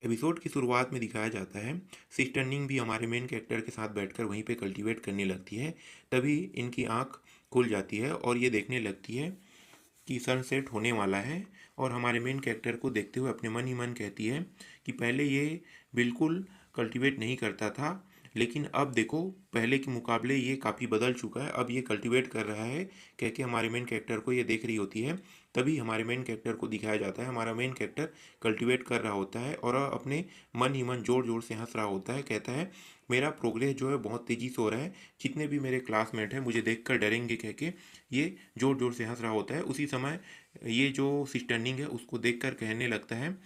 Episode की शुरुआत में दिखाया जाता है सिस्टर निंग भी हमारे मेन कैरेक्टर के साथ बैठकर वहीं पे कल्टीवेट करने लगती है। तभी इनकी आंख खुल जाती है और ये देखने लगती है कि सनसेट होने वाला है। और हमारे मेन कैरेक्टर को देखते हुए अपने मन ही मन कहती है कि पहले ये बिल्कुल कल्टीवेट नहीं करता था, लेकिन अब देखो पहले के मुकाबले ये काफ़ी बदल चुका है, अब ये कल्टीवेट कर रहा है। कह के हमारे मेन कैरेक्टर को ये देख रही होती है। तभी हमारे मेन कैरेक्टर को दिखाया जाता है, हमारा मेन कैरेक्टर कल्टीवेट कर रहा होता है और अपने मन ही मन जोर जोर से हंस रहा होता है। कहता है मेरा प्रोग्रेस जो है बहुत तेज़ी से हो रहा है, जितने भी मेरे क्लासमेट हैं मुझे देखकर डरेंगे, कह के ये जोर जोर से हंस रहा होता है। उसी समय ये जो सिस्टर्निंग है उसको देखकर कहने लगता है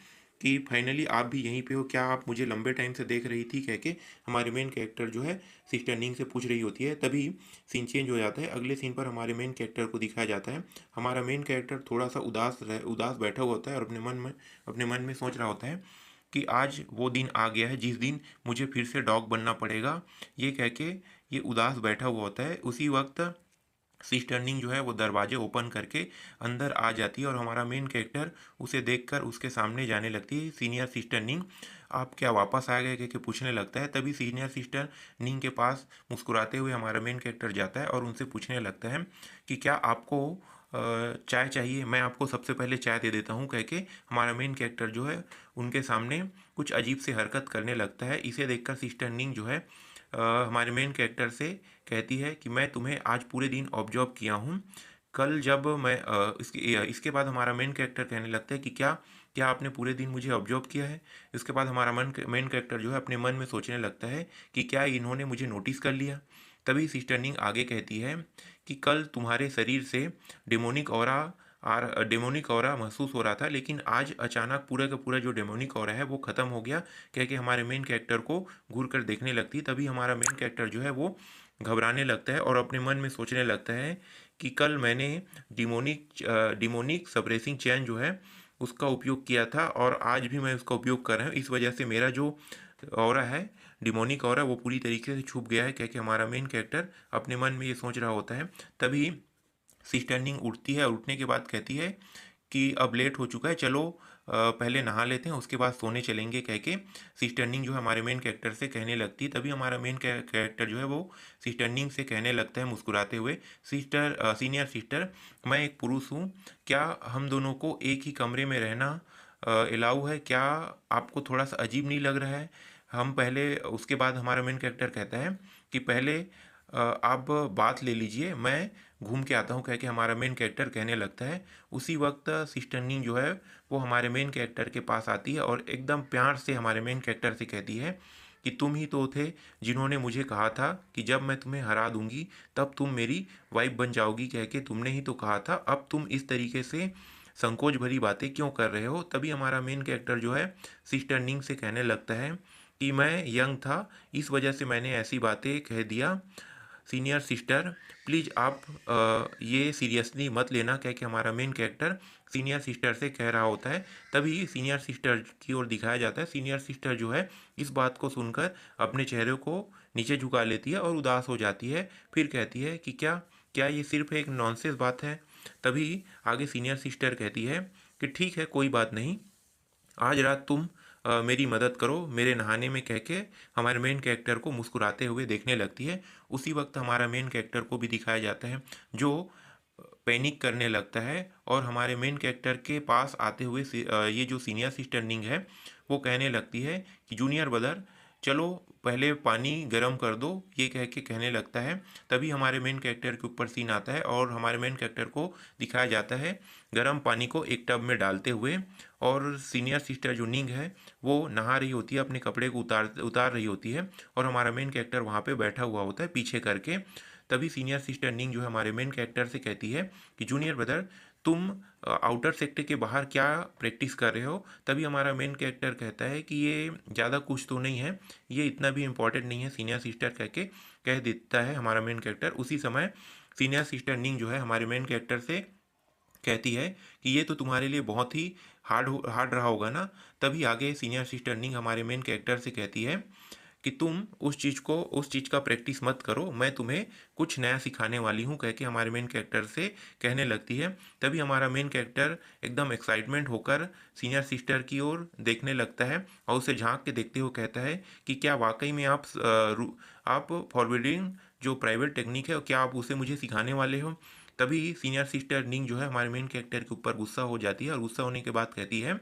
कि फाइनली आप भी यहीं पे हो क्या, आप मुझे लंबे टाइम से देख रही थी, कह के हमारे मेन कैरेक्टर जो है सिस्टर्निंग से पूछ रही होती है। तभी सीन चेंज हो जाता है, अगले सीन पर हमारे मेन कैरेक्टर को दिखाया जाता है। हमारा मेन कैरेक्टर थोड़ा सा उदास बैठा हुआ होता है और अपने मन में सोच रहा होता है कि आज वो दिन आ गया है जिस दिन मुझे फिर से डॉग बनना पड़ेगा, ये कह के ये उदास बैठा हुआ होता है। उसी वक्त सिस्टर्निंग जो है वो दरवाजे ओपन करके अंदर आ जाती है और हमारा मेन कैरेक्टर उसे देखकर उसके सामने जाने लगती है। सीनियर सिस्टर निंग आप क्या वापस आ गए, कह के पूछने लगता है। तभी सीनियर सिस्टर निंग के पास मुस्कुराते हुए हमारा मेन कैरेक्टर जाता है और उनसे पूछने लगता है कि क्या आपको चाय चाहिए, मैं आपको सबसे पहले चाय दे देता हूँ, कह के हमारा मेन कैरेक्टर जो है उनके सामने कुछ अजीब सी हरकत करने लगता है। इसे देखकर सिस्टर निंग जो है हमारे मेन कैरेक्टर से कहती है कि मैं तुम्हें आज पूरे दिन ऑब्जर्व किया हूँ। कल जब मैं इसके बाद हमारा मेन कैरेक्टर कहने लगता है कि क्या क्या आपने पूरे दिन मुझे ऑब्जर्व किया है। इसके बाद हमारा मेन कैरेक्टर जो है अपने मन में सोचने लगता है कि क्या इन्होंने मुझे नोटिस कर लिया। तभी सिस्टर्निंग आगे कहती है कि कल तुम्हारे शरीर से डेमोनिक ऑरा महसूस हो रहा था, लेकिन आज अचानक पूरा का पूरा जो डेमोनिक ऑरा है वो ख़त्म हो गया, कह के हमारे मेन कैरेक्टर को घूर कर देखने लगती। तभी हमारा मेन कैरेक्टर जो है वो घबराने लगता है और अपने मन में सोचने लगता है कि कल मैंने डिमोनिक सप्रेसिंग चैन जो है उसका उपयोग किया था और आज भी मैं उसका उपयोग कर रहा हूँ, इस वजह से मेरा जो ऑरा है डिमोनिक ऑरा वो पूरी तरीके से छुप गया है, कह के हमारा मेन कैरेक्टर अपने मन में ये सोच रहा होता है। तभी सिस्टर्निंग उठती है और उठने के बाद कहती है कि अब लेट हो चुका है, चलो पहले नहा लेते हैं उसके बाद सोने चलेंगे, कह के सिस्टर्निंग जो है हमारे मेन कैरेक्टर से कहने लगती है। तभी हमारा मेन कैरेक्टर जो है वो सिस्टर्निंग से कहने लगता है मुस्कुराते हुए, सीनियर सिस्टर मैं एक पुरुष हूँ, क्या हम दोनों को एक ही कमरे में रहना अलाउ है, क्या आपको थोड़ा सा अजीब नहीं लग रहा है। हम पहले उसके बाद हमारा मेन कैरेक्टर कहता है कि पहले आप बात ले लीजिए, मैं घूम के आता हूँ, कह के हमारा मेन कैरेक्टर कहने लगता है। उसी वक्त सिस्टर नी जो है वो हमारे मेन कैरेक्टर के पास आती है और एकदम प्यार से हमारे मेन कैरेक्टर से कहती है कि तुम ही तो थे जिन्होंने मुझे कहा था कि जब मैं तुम्हें हरा दूंगी तब तुम मेरी वाइफ बन जाओगी, कह के तुमने ही तो कहा था, अब तुम इस तरीके से संकोच भरी बातें क्यों कर रहे हो। तभी हमारा मेन कैरेक्टर जो है सिस्टर निंग से कहने लगता है कि मैं यंग था इस वजह से मैंने ऐसी बातें कह दिया, सीनियर सिस्टर प्लीज़ आप ये सीरियसली मत लेना, कह के हमारा मेन कैरेक्टर सीनियर सिस्टर से कह रहा होता है। तभी सीनियर सिस्टर की ओर दिखाया जाता है, सीनियर सिस्टर जो है इस बात को सुनकर अपने चेहरे को नीचे झुका लेती है और उदास हो जाती है। फिर कहती है कि क्या क्या ये सिर्फ एक नॉनसेंस बात है। तभी आगे सीनियर सिस्टर कहती है कि ठीक है कोई बात नहीं, आज रात तुम मेरी मदद करो मेरे नहाने में, कह के हमारे मेन कैरेक्टर को मुस्कुराते हुए देखने लगती है। उसी वक्त हमारा मेन कैरेक्टर को भी दिखाया जाता है जो पैनिक करने लगता है और हमारे मेन कैरेक्टर के पास आते हुए ये जो सीनियर सिस्टर निंग है वो कहने लगती है कि जूनियर ब्रदर चलो पहले पानी गर्म कर दो, ये कह के कहने लगता है। तभी हमारे मेन कैरेक्टर के ऊपर सीन आता है और हमारे मेन कैरेक्टर को दिखाया जाता है गर्म पानी को एक टब में डालते हुए और सीनियर सिस्टर जो निंग है वो नहा रही होती है, अपने कपड़े को उतार रही होती है और हमारा मेन कैरेक्टर वहाँ पे बैठा हुआ होता है पीछे करके। तभी सीनियर सिस्टर निंग जो है हमारे मेन कैरेक्टर से कहती है कि जूनियर ब्रदर तुम आउटर सेक्टर के बाहर क्या प्रैक्टिस कर रहे हो। तभी हमारा मेन कैरेक्टर कहता है कि ये ज़्यादा कुछ तो नहीं है, ये इतना भी इम्पोर्टेंट नहीं है सीनियर सिस्टर, कह के कह देता है हमारा मेन कैरेक्टर। उसी समय सीनियर सिस्टर निंग जो है हमारे मेन कैरेक्टर से कहती है कि ये तो तुम्हारे लिए बहुत ही हार्ड रहा होगा ना। तभी आगे सीनियर सिस्टर निंग हमारे मेन कैरेक्टर से कहती है कि तुम उस चीज़ का प्रैक्टिस मत करो, मैं तुम्हें कुछ नया सिखाने वाली हूँ, कह के हमारे मेन कैरेक्टर से कहने लगती है। तभी हमारा मेन कैरेक्टर एकदम एक्साइटमेंट होकर सीनियर सिस्टर की ओर देखने लगता है और उसे झांक के देखते हुए कहता है कि क्या वाकई में आप फॉरवर्डिंग जो प्राइवेट टेक्निक है, क्या आप उसे मुझे सिखाने वाले हो? तभी सीनियर सिस्टर निंग जो है हमारे मेन कैरेक्टर के ऊपर गुस्सा हो जाती है और गुस्सा होने के बाद कहती है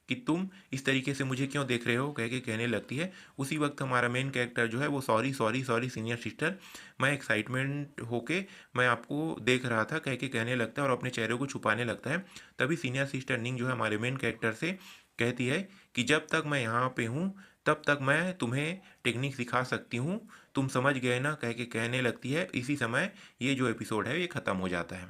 कि तुम इस तरीके से मुझे क्यों देख रहे हो, कह के कहने लगती है। उसी वक्त हमारा मेन कैरेक्टर जो है वो sorry sorry sorry senior sister, मैं एक्साइटमेंट होके मैं आपको देख रहा था, कह के कहने लगता है और अपने चेहरे को छुपाने लगता है। तभी सीनियर सिस्टर निंग जो है हमारे मेन कैरेक्टर से कहती है कि जब तक मैं यहाँ पे हूँ तब तक मैं तुम्हें टेक्निक सिखा सकती हूँ, तुम समझ गए ना, कह के कहने लगती है। इसी समय ये जो एपिसोड है ये ख़त्म हो जाता है।